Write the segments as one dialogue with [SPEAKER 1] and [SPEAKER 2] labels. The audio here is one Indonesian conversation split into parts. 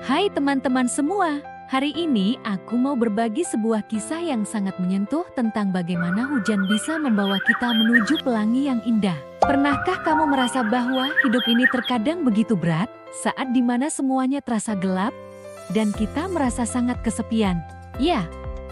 [SPEAKER 1] Hai teman-teman semua, hari ini aku mau berbagi sebuah kisah yang sangat menyentuh tentang bagaimana hujan bisa membawa kita menuju pelangi yang indah. Pernahkah kamu merasa bahwa hidup ini terkadang begitu berat, saat dimana semuanya terasa gelap, dan kita merasa sangat kesepian? Ya,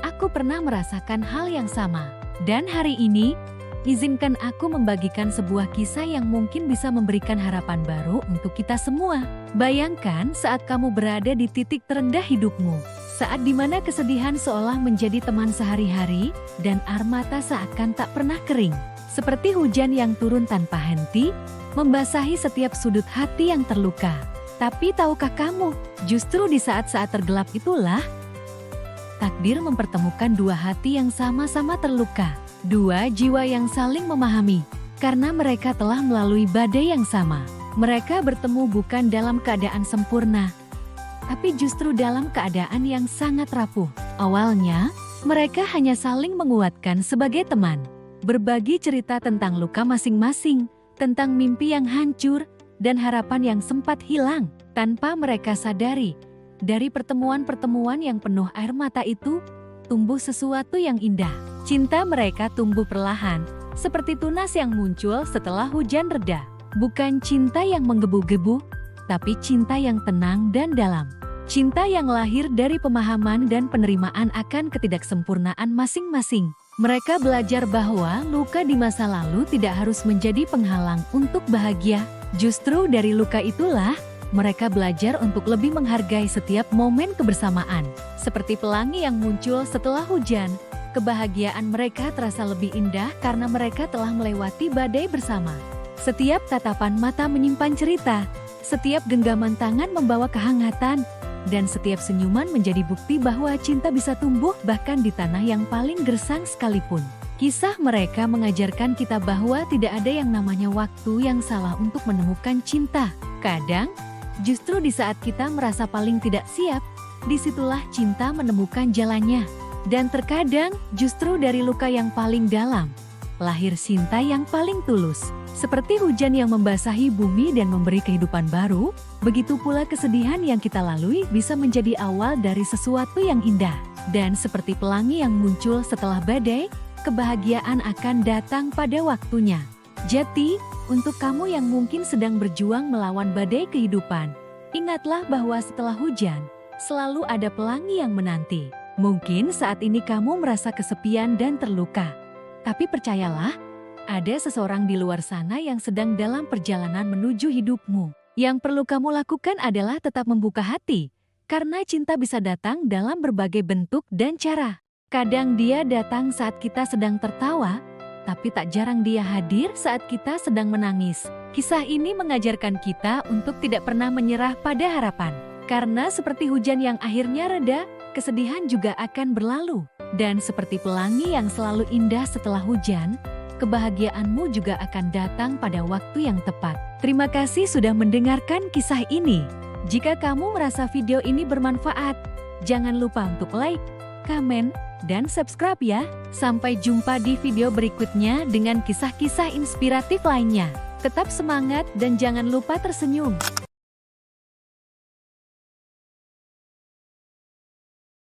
[SPEAKER 1] aku pernah merasakan hal yang sama. Dan hari ini, izinkan aku membagikan sebuah kisah yang mungkin bisa memberikan harapan baru untuk kita semua. Bayangkan saat kamu berada di titik terendah hidupmu, saat dimana kesedihan seolah menjadi teman sehari-hari, dan air mata seakan tak pernah kering. Seperti hujan yang turun tanpa henti, membasahi setiap sudut hati yang terluka. Tapi tahukah kamu, justru di saat-saat tergelap itulah, takdir mempertemukan dua hati yang sama-sama terluka. Dua jiwa yang saling memahami, karena mereka telah melalui badai yang sama. Mereka bertemu bukan dalam keadaan sempurna, tapi justru dalam keadaan yang sangat rapuh. Awalnya, mereka hanya saling menguatkan sebagai teman, berbagi cerita tentang luka masing-masing, tentang mimpi yang hancur, dan harapan yang sempat hilang. Tanpa mereka sadari, dari pertemuan-pertemuan yang penuh air mata itu, tumbuh sesuatu yang indah. Cinta mereka tumbuh perlahan, seperti tunas yang muncul setelah hujan reda. Bukan cinta yang menggebu-gebu, tapi cinta yang tenang dan dalam. Cinta yang lahir dari pemahaman dan penerimaan akan ketidaksempurnaan masing-masing. Mereka belajar bahwa luka di masa lalu tidak harus menjadi penghalang untuk bahagia. Justru dari luka itulah, mereka belajar untuk lebih menghargai setiap momen kebersamaan. Seperti pelangi yang muncul setelah hujan, kebahagiaan mereka terasa lebih indah karena mereka telah melewati badai bersama. Setiap tatapan mata menyimpan cerita, setiap genggaman tangan membawa kehangatan, dan setiap senyuman menjadi bukti bahwa cinta bisa tumbuh bahkan di tanah yang paling gersang sekalipun. Kisah mereka mengajarkan kita bahwa tidak ada yang namanya waktu yang salah untuk menemukan cinta. Kadang, justru di saat kita merasa paling tidak siap, disitulah cinta menemukan jalannya. Dan terkadang, justru dari luka yang paling dalam, lahir cinta yang paling tulus. Seperti hujan yang membasahi bumi dan memberi kehidupan baru, begitu pula kesedihan yang kita lalui bisa menjadi awal dari sesuatu yang indah. Dan seperti pelangi yang muncul setelah badai, kebahagiaan akan datang pada waktunya. Jadi, untuk kamu yang mungkin sedang berjuang melawan badai kehidupan, ingatlah bahwa setelah hujan, selalu ada pelangi yang menanti. Mungkin saat ini kamu merasa kesepian dan terluka. Tapi percayalah, ada seseorang di luar sana yang sedang dalam perjalanan menuju hidupmu. Yang perlu kamu lakukan adalah tetap membuka hati, karena cinta bisa datang dalam berbagai bentuk dan cara. Kadang dia datang saat kita sedang tertawa, tapi tak jarang dia hadir saat kita sedang menangis. Kisah ini mengajarkan kita untuk tidak pernah menyerah pada harapan. Karena seperti hujan yang akhirnya reda, kesedihan juga akan berlalu. Dan seperti pelangi yang selalu indah setelah hujan, kebahagiaanmu juga akan datang pada waktu yang tepat. Terima kasih sudah mendengarkan kisah ini. Jika kamu merasa video ini bermanfaat, jangan lupa untuk like, komen, dan subscribe ya. Sampai jumpa di video berikutnya dengan kisah-kisah inspiratif lainnya. Tetap semangat dan jangan lupa tersenyum.